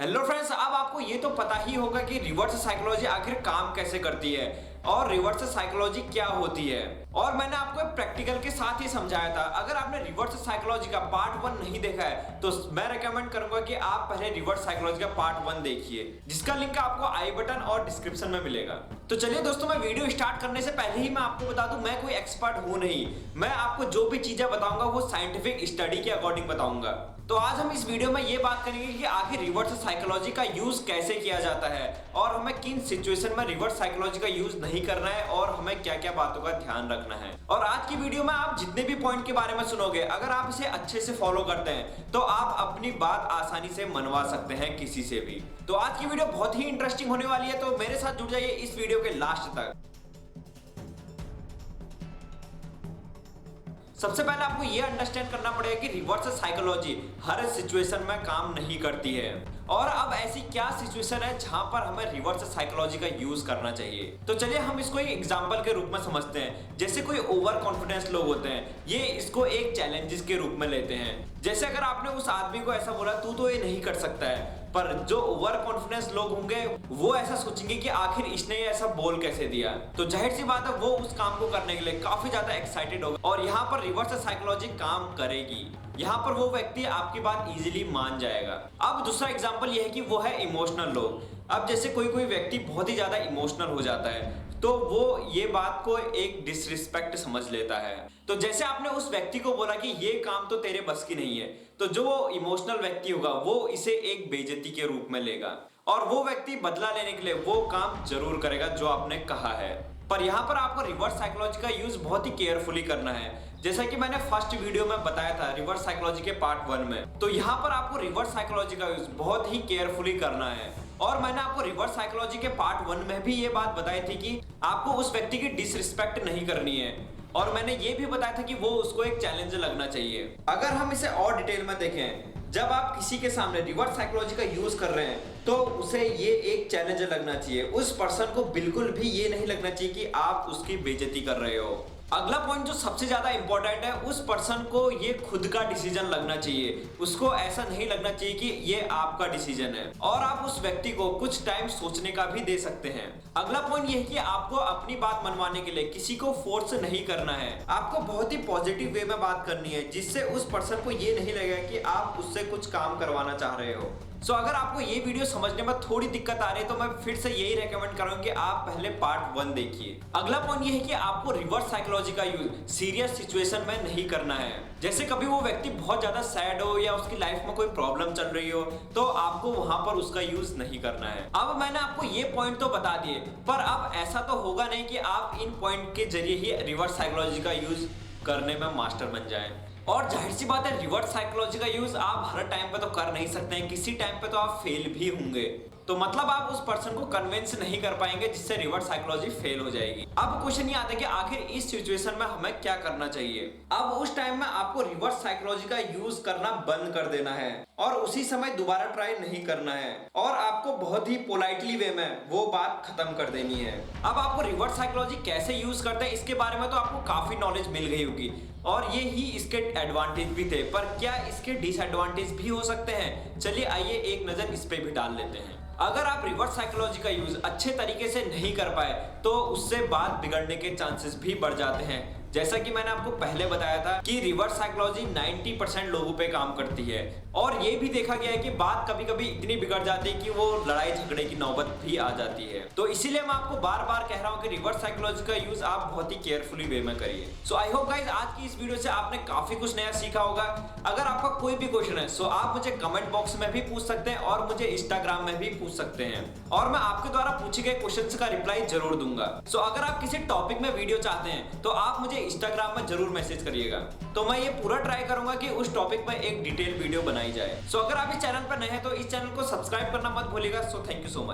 Hello friends, अब आपको ये तो पता ही होगा कि रिवर्स साइकोलॉजी आखिर काम कैसे करती है और रिवर्स साइकोलॉजी क्या होती है। और मैंने आपको एक प्रैक्टिकल के साथ ही समझाया था। अगर आपने रिवर्स साइकोलॉजी का पार्ट 1 नहीं देखा है तो मैं रेकमेंड करूंगा कि आप पहले रिवर्स साइकोलॉजी का पार्ट 1 देखिए, जिसका लिंक आपको आई बटन और डिस्क्रिप्शन में मिलेगा। तो चलिए दोस्तों, मैं वीडियो स्टार्ट करने से पहले ही मैं आपको बता दूं, मैं कोई एक्सपर्ट हूं नहीं। मैं आपको जो भी चीजें बताऊंगा वो साइंटिफिक स्टडी के अकॉर्डिंग बताऊंगा। तो आज हम इस वीडियो में ये बात करेंगे कि आखिर रिवर्स साइकोलॉजी का यूज कैसे किया जाता है और हमें किन सिचुएशन में रिवर्स साइकोलॉजी का यूज नहीं करना है और हमें क्या क्या बातों का ध्यान रखना है। और आज की वीडियो में आप जितने भी पॉइंट के बारे में सुनोगे, अगर आप इसे अच्छे से फॉलो करते हैं तो आप अपनी बात आसानी से मनवा सकते हैं किसी से भी। तो आज की वीडियो बहुत ही इंटरेस्टिंग होने वाली है, तो मेरे साथ जुड़ जाइए इस वीडियो के लास्ट तक। सबसे पहले आपको यह अंडरस्टैंड करना पड़ेगा कि रिवर्स साइकोलॉजी हर सिचुएशन में काम नहीं करती है। और अब ऐसी क्या सिचुएशन है जहां पर हमें रिवर्स साइकोलॉजी का यूज करना चाहिए। तो चलिए हम इसको एक एग्जांपल के रूप में समझते हैं। जैसे कोई ओवर कॉन्फिडेंस लोग होते हैं, ये इसको एक चैलेंजेस के रूप में लेते हैं। जैसे अगर आपने उस आदमी को ऐसा बोला तू तो ये नहीं कर सकता है, पर जो ओवर कॉन्फिडेंस लोग होंगे वो ऐसा सोचेंगे कि आखिर इसने ये ऐसा बोल कैसे दिया। तो जाहिर सी बात है वो उस काम को करने के लिए काफी ज्यादा एक्साइटेड होगा और यहाँ पर रिवर्स साइकोलॉजी काम करेगी। यहाँ पर वो व्यक्ति आपकी बात इजीली मान जाएगा। अब दूसरा एग्जांपल ये है कि वो है इमोशनल लोग। अब जैसे कोई व्यक्ति बहुत ही ज्यादा इमोशनल हो जाता है तो वो ये बात को एक डिसरिस्पेक्ट समझ लेता है। तो जैसे आपने उस व्यक्ति को बोला कि ये काम तो तेरे बस की नहीं है, तो जो वो इमोशनल व्यक्ति होगा वो इसे एक बेइज्जती के रूप में लेगा और वो व्यक्ति बदला लेने के लिए वो काम जरूर करेगा जो आपने कहा है। पर यहाँ पर आपको रिवर्स साइकोलॉजी का यूज बहुत ही केयरफुली करना है, जैसा कि मैंने फर्स्ट वीडियो में बताया था रिवर्स साइकोलॉजी के पार्ट 1 में। तो यहाँ पर आपको रिवर्स साइकोलॉजी का यूज बहुत ही केयरफुली करना है। और मैंने आपको रिवर्स साइकोलॉजी के पार्ट 1 में भी ये बात बताई थी कि आपको उस व्यक्ति की डिसरिस्पेक्ट नहीं करनी है। और मैंने ये भी बताया था कि वो उसको एक चैलेंज लगना चाहिए। अगर हम इसे और डिटेल में देखें, जब आप किसी के सामने रिवर्स साइकोलॉजी का यूज कर रहे हैं तो उसे ये एक चैलेंज लगना चाहिए। उस पर्सन को बिल्कुल भी ये नहीं लगना चाहिए कि आप उसकी बेइज्जती कर रहे हो। अगला पॉइंट जो सबसे ज्यादा इंपॉर्टेंट है, उस पर्सन को ये खुद का डिसीजन लगना चाहिए। उसको ऐसा नहीं लगना चाहिए कि ये आपका डिसीजन है। और आप उस व्यक्ति को कुछ टाइम सोचने का भी दे सकते हैं। अगला पॉइंट ये है कि आपको अपनी बात मनवाने के लिए किसी को फोर्स नहीं करना है। आपको बहुत ही पॉजिटिव वे में बात करनी है, जिससे उस पर्सन को ये नहीं लगेगा कि आप उससे कुछ काम करवाना चाह रहे हो। सो अगर आपको ये वीडियो समझने में थोड़ी दिक्कत आ रही है तो मैं फिर से यही रेकमेंड करूंगा कि आप पहले पार्ट 1 देखिए। अगला पॉइंट ये है कि आपको रिवर्स साइकोलॉजी का यूज सीरियस सिचुएशन में नहीं करना है। जैसे कभी वो व्यक्ति बहुत ज्यादा सैड हो या उसकी लाइफ में कोई प्रॉब्लम चल रही हो तो आपको वहां पर उसका यूज नहीं करना है। अब मैंने आपको ये पॉइंट तो बता दिए, पर अब ऐसा तो होगा नहीं कि आप इन पॉइंट के जरिए ही रिवर्स साइकोलॉजी का यूज करने में मास्टर बन जाएं। और जाहिर सी बात है रिवर्स साइकोलॉजी का यूज आप हर टाइम पे तो कर नहीं सकते हैं, किसी टाइम पे तो आप फेल भी होंगे। तो मतलब आप उस पर्सन को कन्विंस नहीं कर पाएंगे, जिससे रिवर्स साइकोलॉजी फेल हो जाएगी। अब क्वेश्चन ये आता है कि आखिर इस सिचुएशन में हमें क्या करना चाहिए। अब उस टाइम में आपको रिवर्स साइकोलॉजी का यूज करना बंद कर देना है और उसी समय दोबारा ट्राई नहीं करना है और आपको बहुत ही पोलाइटली वे में वो बात खत्म कर देनी है। अब आपको रिवर्स साइकोलॉजी कैसे यूज करते हैं इसके बारे में तो आपको काफी नॉलेज मिल गई होगी और ये ही इसके एडवांटेज भी थे, पर क्या इसके डिसएडवांटेज भी हो सकते हैं? चलिए आइए एक नजर इस पे भी डाल लेते हैं। अगर आप रिवर्स साइकोलॉजी का यूज अच्छे तरीके से नहीं कर पाए तो उससे बात बिगड़ने के चांसेस भी बढ़ जाते हैं। जैसा कि मैंने आपको पहले बताया था कि रिवर्स साइकोलॉजी 90% लोगों पे काम करती है और ये भी देखा गया है कि बात कभी कभी इतनी बिगड़ जाती है कि वो लड़ाई झगड़े की नौबत भी आ जाती है। तो इसीलिए मैं आपको बार बार कह रहा हूँ कि रिवर्स साइकोलॉजी का यूज आप बहुत ही केयरफुली वे में करिए। सो आई होप गाइस आज की इस वीडियो से आपने काफी कुछ नया सीखा होगा। अगर आपका कोई भी क्वेश्चन है सो आप मुझे कमेंट बॉक्स में भी पूछ सकते हैं और मुझे इंस्टाग्राम में भी पूछ सकते हैं और मैं आपके द्वारा पूछे गए क्वेश्चन का रिप्लाई जरूर दूंगा। सो अगर आप किसी टॉपिक में वीडियो चाहते हैं तो आप मुझे इंस्टाग्राम में जरूर मैसेज करिएगा, तो मैं ये पूरा ट्राई करूंगा कि उस टॉपिक में एक डिटेल वीडियो बनाई जाए। सो अगर आप इस चैनल पर नए हैं तो इस चैनल को सब्सक्राइब करना मत भूलिएगा। So thank you so much.